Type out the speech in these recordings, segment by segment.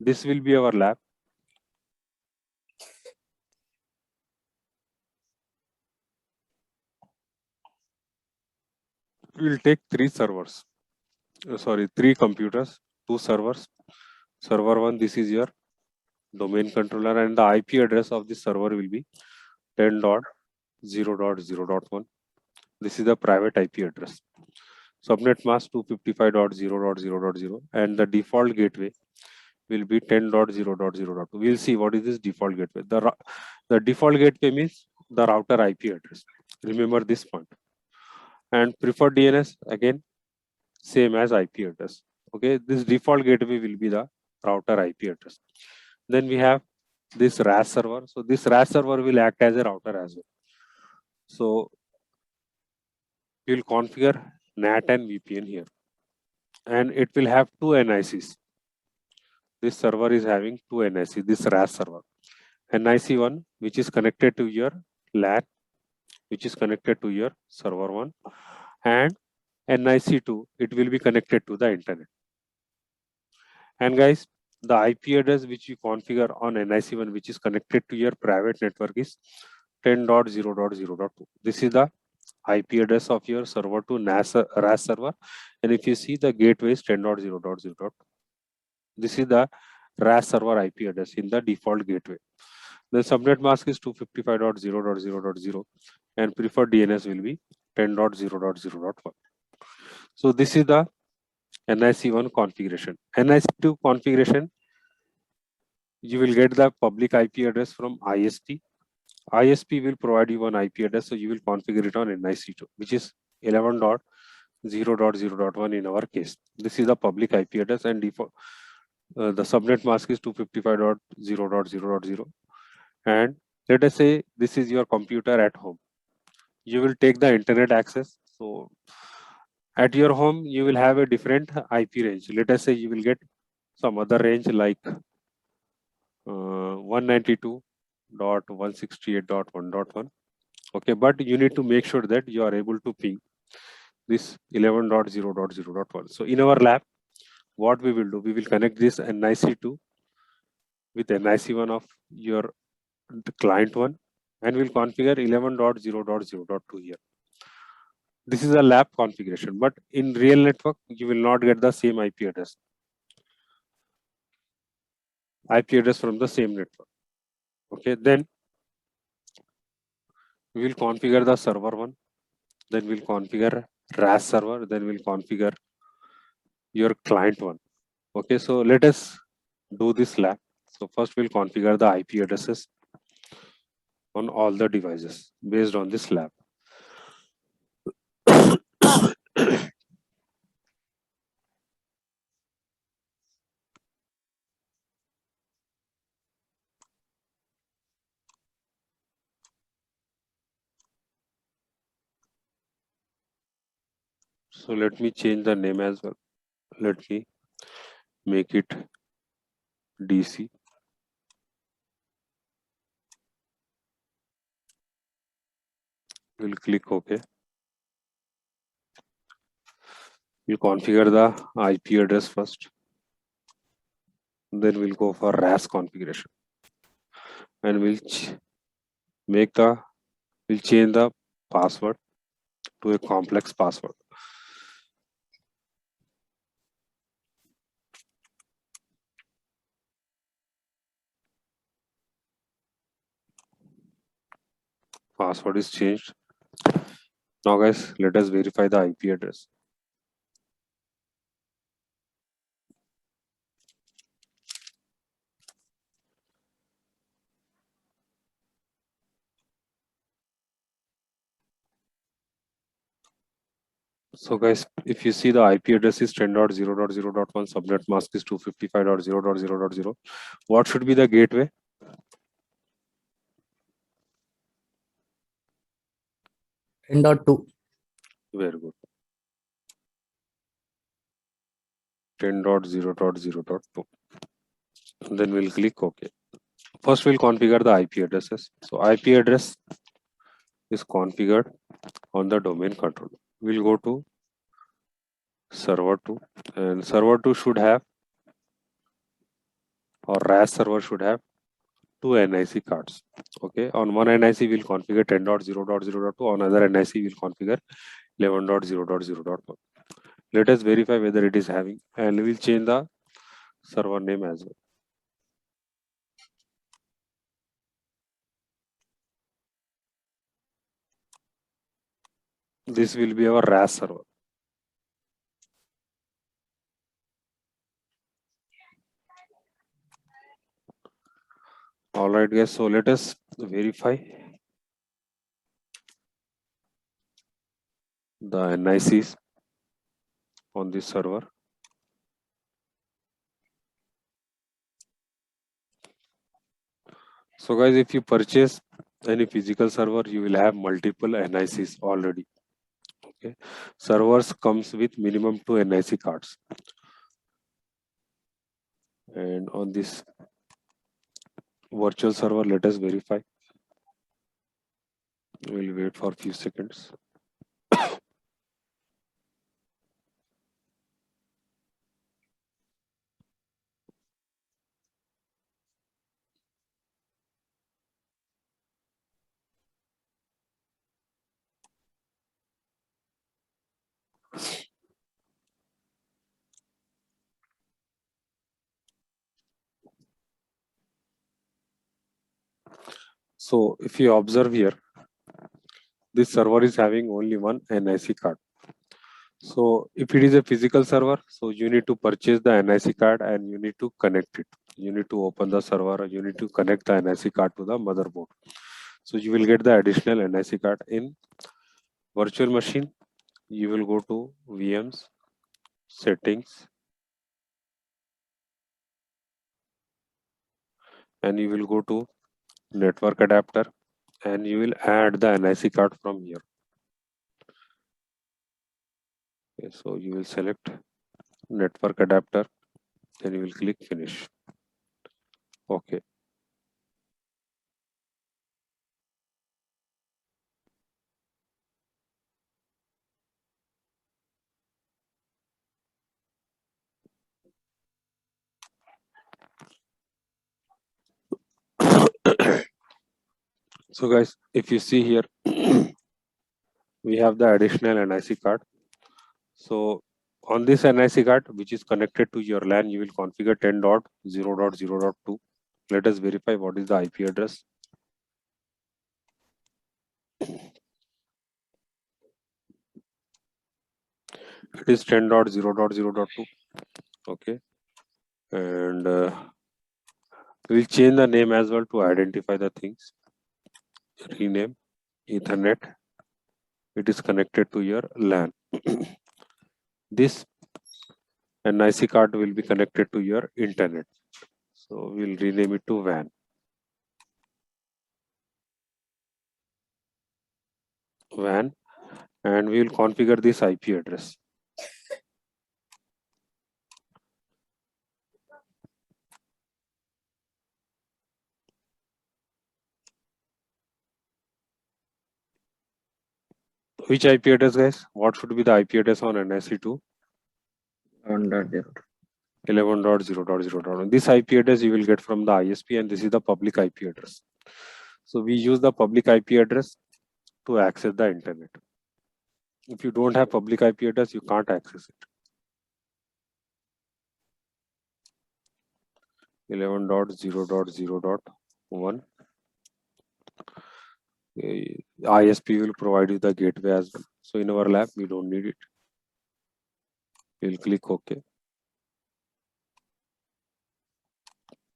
This will be our lab. We will take three servers. Three computers, two servers. Server 1, this is your domain controller, and the IP address of this server will be 10.0.0.1. This is the private IP address. Subnet mask 255.0.0.0, and the default gateway will be 10.0.0.2. We'll see what is this default gateway. The default gateway means the router IP address. Remember this point. And preferred DNS again same as IP address. Okay, this default gateway will be the router IP address. Then we have this RAS server. So this RAS server will act as a router as well. So we will configure NAT and VPN here, and it will have two NICs. This server is having two NIC, this RAS server. NIC 1, which is connected to your LAN, which is connected to your server 1, and NIC 2, it will be connected to the internet. And guys, the IP address which you configure on NIC 1, which is connected to your private network, is 10.0.0.2. This is the IP address of your server to RAS server, and if you see the gateway is 10.0.0.2. This is the RAS server IP address in the default gateway. The subnet mask is 255.0.0.0, and preferred DNS will be 10.0.0.1. So this is the NIC1 configuration. NIC2 configuration, you will get the public IP address from ISP. ISP will provide you one IP address, so you will configure it on NIC2, which is 11.0.0.1 in our case. This is the public IP address, and default the subnet mask is 255.0.0.0. And let us say this is your computer at home. You will take the internet access. So at your home, you will have a different IP range. Let us say you will get some other range like 192.168.1.1. Okay, but you need to make sure that you are able to ping this 11.0.0.1. So in our lab, what we will do, we will connect this NIC2 with NIC1 of your client 1, and we'll configure 11.0.0.2 here. This is a lab configuration, but in real network, you will not get the same IP address. IP address from the same network. Okay, then we will configure the server 1, then we'll configure RAS server, then we'll configure your client 1. Okay, so let us do this lab. So first we'll configure the IP addresses on all the devices based on this lab. So let me change the name as well. Let me make it DC. We'll click OK. We'll configure the IP address first. Then we'll go for RAS configuration, and we'll change the password to a complex password. Password is changed. Now guys, let us verify the IP address. So guys, if you see the IP address is 10.0.0.1, subnet mask is 255.0.0.0. What should be the gateway? .2. Very good. 10.0.0.2. Then we'll click OK. First, we'll configure the IP addresses. So IP address is configured on the domain controller. We'll go to server 2, and server 2 should have or RAS server should have two NIC cards. Okay, on one NIC we'll configure 10.0.0.2, on other NIC we'll configure 11.0.0.1. Let us verify whether it is having, and we'll change the server name as well. This will be our RAS server. All right, guys. So let us verify the NICs on this server. So guys, if you purchase any physical server, you will have multiple NICs already. Okay, servers comes with minimum 2 NIC cards, and on this virtual server, let us verify. We'll wait for a few seconds. So if you observe here, this server is having only one NIC card. So if it is a physical server, so you need to purchase the NIC card and you need to connect it. You need to open the server, you need to connect the NIC card to the motherboard. So you will get the additional NIC card in virtual machine. You will go to VMs, settings, and you will go to network adapter, and you will add the NIC card from here. Okay, so you will select network adapter, then you will click finish. Okay. So guys, if you see here, we have the additional NIC card. So on this NIC card, which is connected to your LAN, you will configure 10.0.0.2. Let us verify what is the IP address. It is 10.0.0.2. Okay, and we'll change the name as well to identify the things. Rename Ethernet. It is connected to your LAN. This NIC card will be connected to your internet. So we'll rename it to WAN. WAN, and we will configure this IP address. Which IP address, guys? What should be the IP address on NIC2? 11.0.0.1. This IP address you will get from the ISP, and this is the public IP address. So we use the public IP address to access the internet. If you don't have public IP address, you can't access it. 11.0.0.1. ISP will provide you the gateway as well. So in our lab, we don't need it. We'll click OK.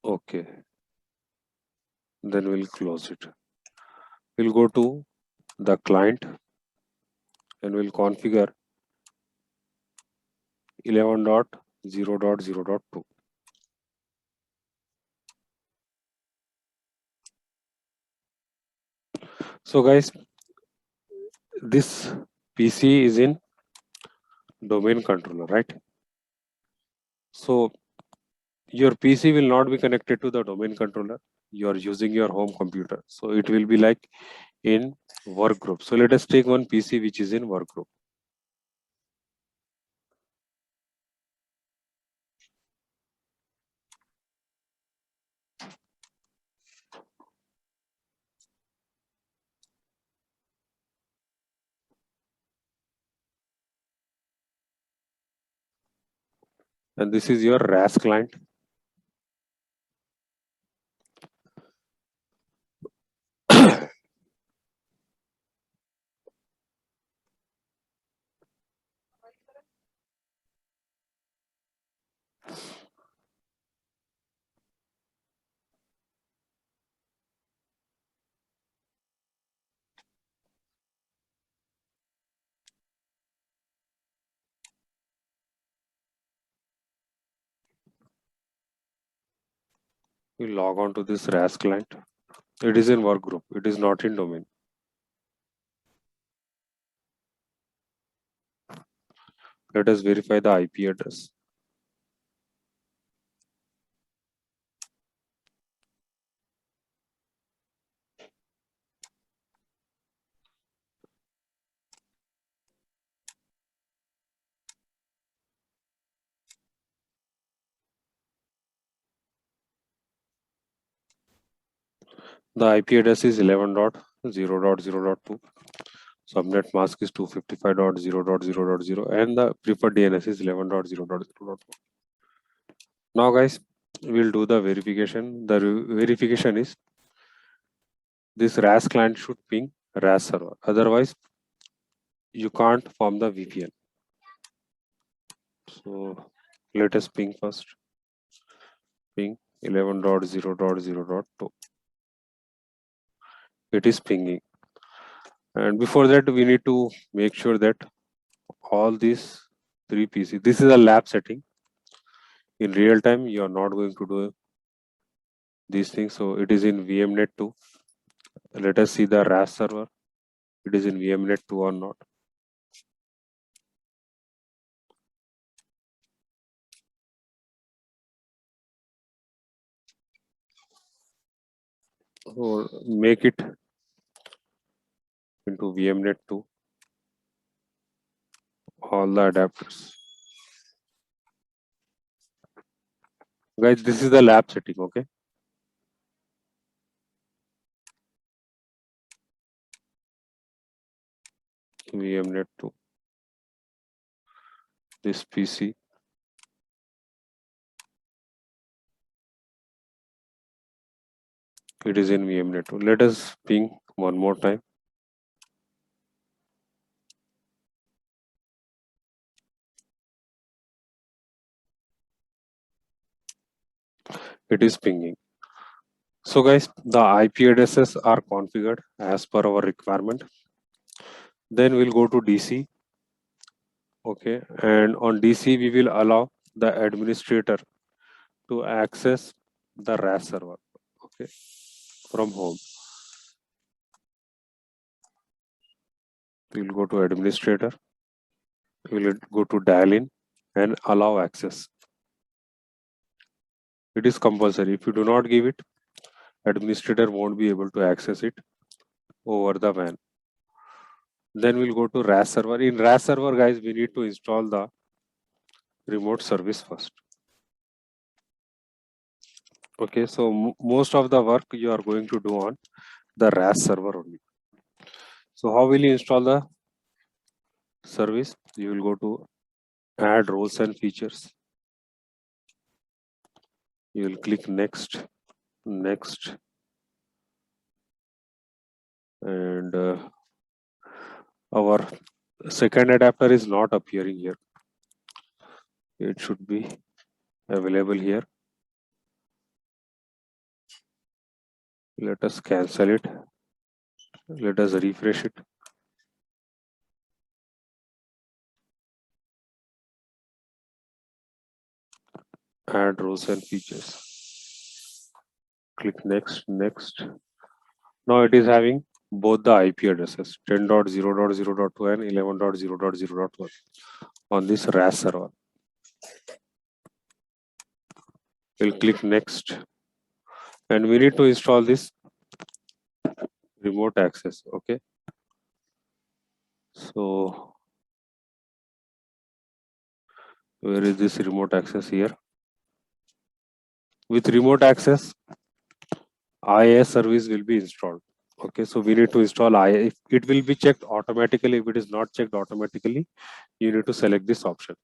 Okay. Then we'll close it. We'll go to the client and we'll configure 11.0.0.2. So guys, this PC is in domain controller, right? So your PC will not be connected to the domain controller. You are using your home computer. So it will be like in work group. So let us take one PC which is in work group. and this is your RAS client. We log on to this RAS client. It is in work group. It is not in domain. Let us verify the IP address. The IP address is 11.0.0.2. Subnet mask is 255.0.0.0, and the preferred DNS is 11.0.0.1. Now, guys, we'll do the verification. The verification is this RAS client should ping RAS server. Otherwise, you can't form the VPN. So let us ping first. Ping 11.0.0.2. It is pinging. And before that, we need to make sure that all these three PCs, this is a lab setting. In real time, you are not going to do these things. So it is in VMnet 2. Let us see the RAS server. It is in VMnet 2 or not. So make it into VMnet 2. All the adapters. Guys, this is the lab setting, okay? VMnet 2. This PC. It is in VMnet 2. Let us ping one more time. It is pinging. So guys, the IP addresses are configured as per our requirement. Then we'll go to DC. Okay, and on DC we will allow the administrator to access the RAS server. Okay, from home. We'll go to administrator. We'll go to dial in and allow access. It is compulsory. If you do not give it, administrator won't be able to access it over the WAN. Then we'll go to RAS server. In RAS server, guys, we need to install the remote service first. Okay, so most of the work you are going to do on the RAS server only. So how will you install the service? You will go to add roles and features. You will click next, next, and our second adapter is not appearing here. It should be available here. Let us cancel it. Let us refresh it. Add roles and features. Click next, next. Now it is having both the IP addresses 10.0.0.2 and 11.0.0.1 on this RAS server. We'll click next, and we need to install this remote access. Okay, so where is this remote access? Here. With remote access, IIS service will be installed. Okay, so we need to install IIS. It will be checked automatically. If it is not checked automatically, you need to select this option,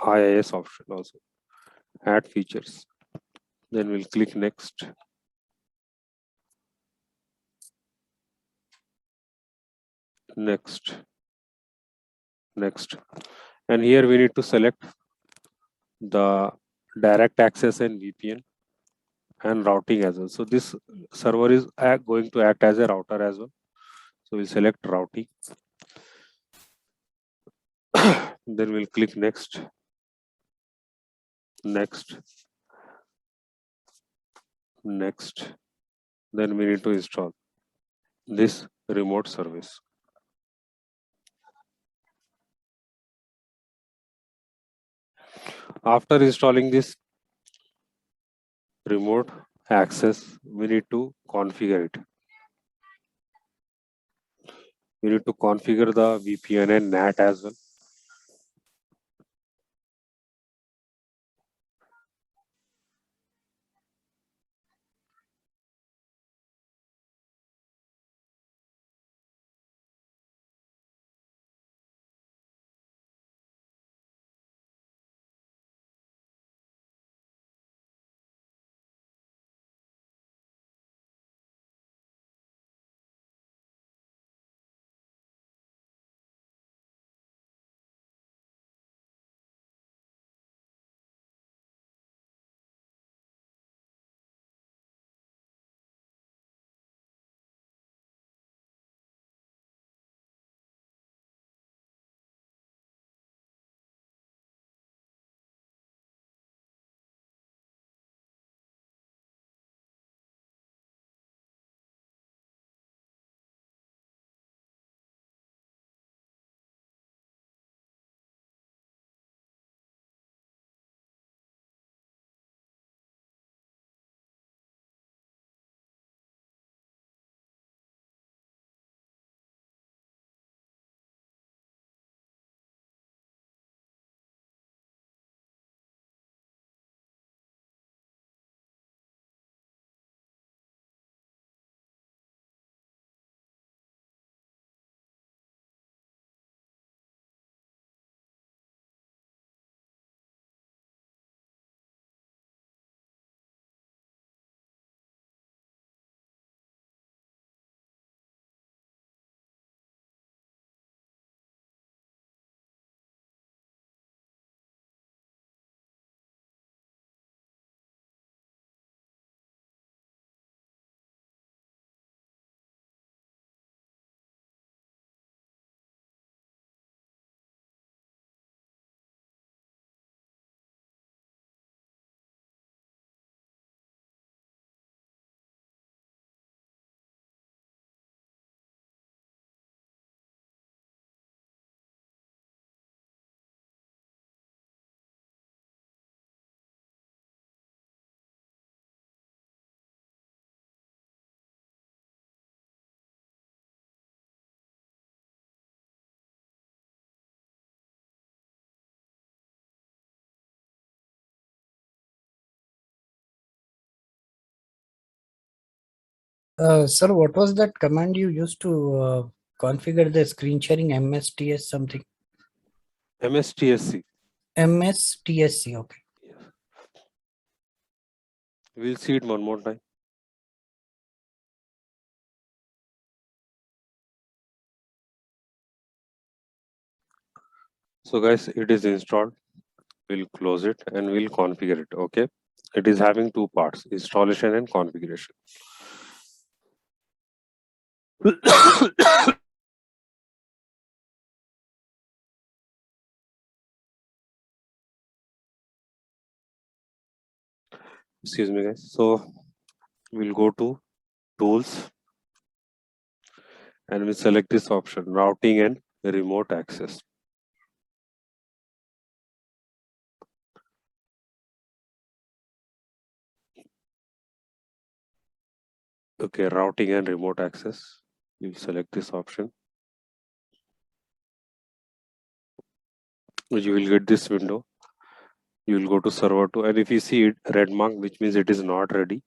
IIS option also. add features. Then we'll click next. Next. And here we need to select the direct access and VPN and routing as well. So this server is going to act as a router as well. So we'll select routing. Then we'll click next. Then we need to install this remote service. After installing this remote access, we need to configure it. We need to configure the VPN and NAT as well. Sir, what was that command you used to configure the screen sharing MSTS something? MSTSC. MSTSC, okay. We'll see it one more time. So guys, it is installed. We'll close it and we'll configure it. Okay. It is having two parts, installation and configuration. Excuse me guys. So we'll go to tools and we select this option, routing and remote access. Okay, routing and remote access. You select this option. You will get this window. You will go to server 2, and if you see it red mark, which means it is not ready,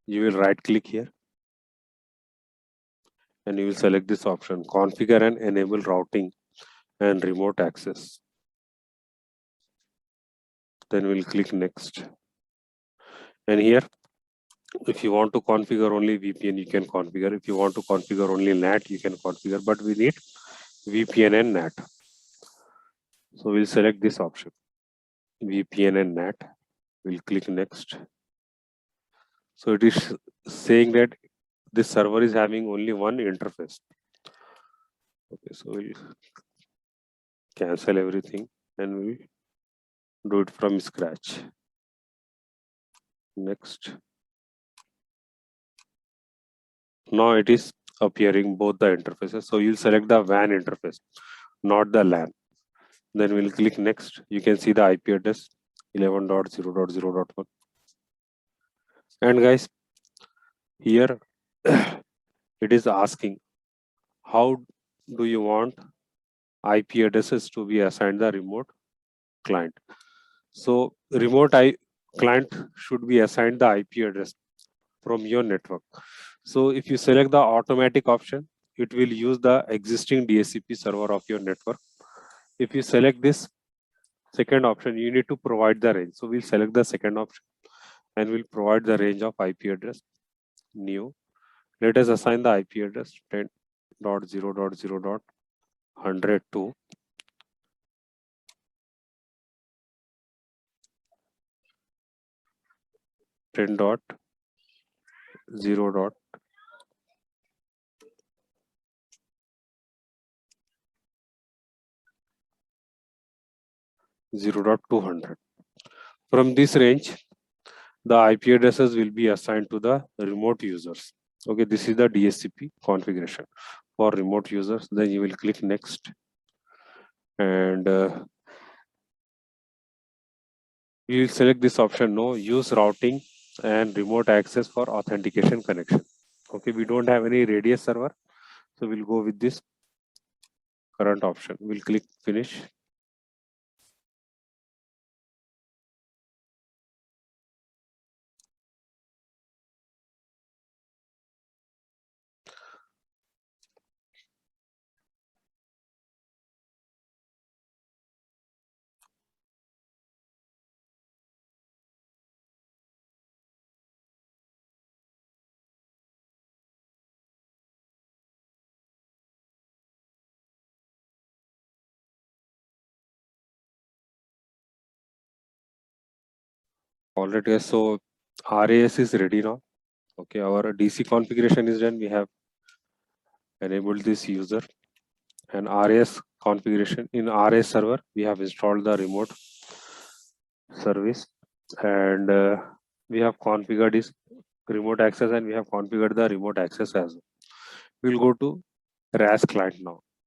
you will right click here and you will select this option, configure and enable routing and remote access. Then we'll click next. And here, if you want to configure only VPN, you can configure. If you want to configure only NAT, you can configure, but we need VPN and NAT. So we'll select this option, VPN and NAT. We'll click next. So it is saying that this server is having only one interface. Okay, so we'll cancel everything and we'll do it from scratch. Next. Now it is appearing both the interfaces. So you'll select the WAN interface, not the LAN. Then we'll click next. You can see the IP address 11.0.0.1. And guys, here it is asking how do you want IP addresses to be assigned the remote client. So remote client should be assigned the IP address from your network. So if you select the automatic option, it will use the existing DHCP server of your network. If you select this second option, you need to provide the range. So we'll select the second option and we'll provide the range of IP address new. Let us assign the IP address 10.0.0.100 to 10.0.0.0.200. From this range, the IP addresses will be assigned to the remote users. Okay, this is the DHCP configuration for remote users. Then you will click next, and you will select this option, no, use routing and remote access for authentication connection. Okay, we don't have any radius server, so we'll go with this current option. We'll click finish. Already, yes, so RAS is ready now. Okay, our DC configuration is done. We have enabled this user and RAS configuration. In RAS server, we have installed the remote service and we have configured this remote access and we have configured the remote access as well. We'll go to RAS client now.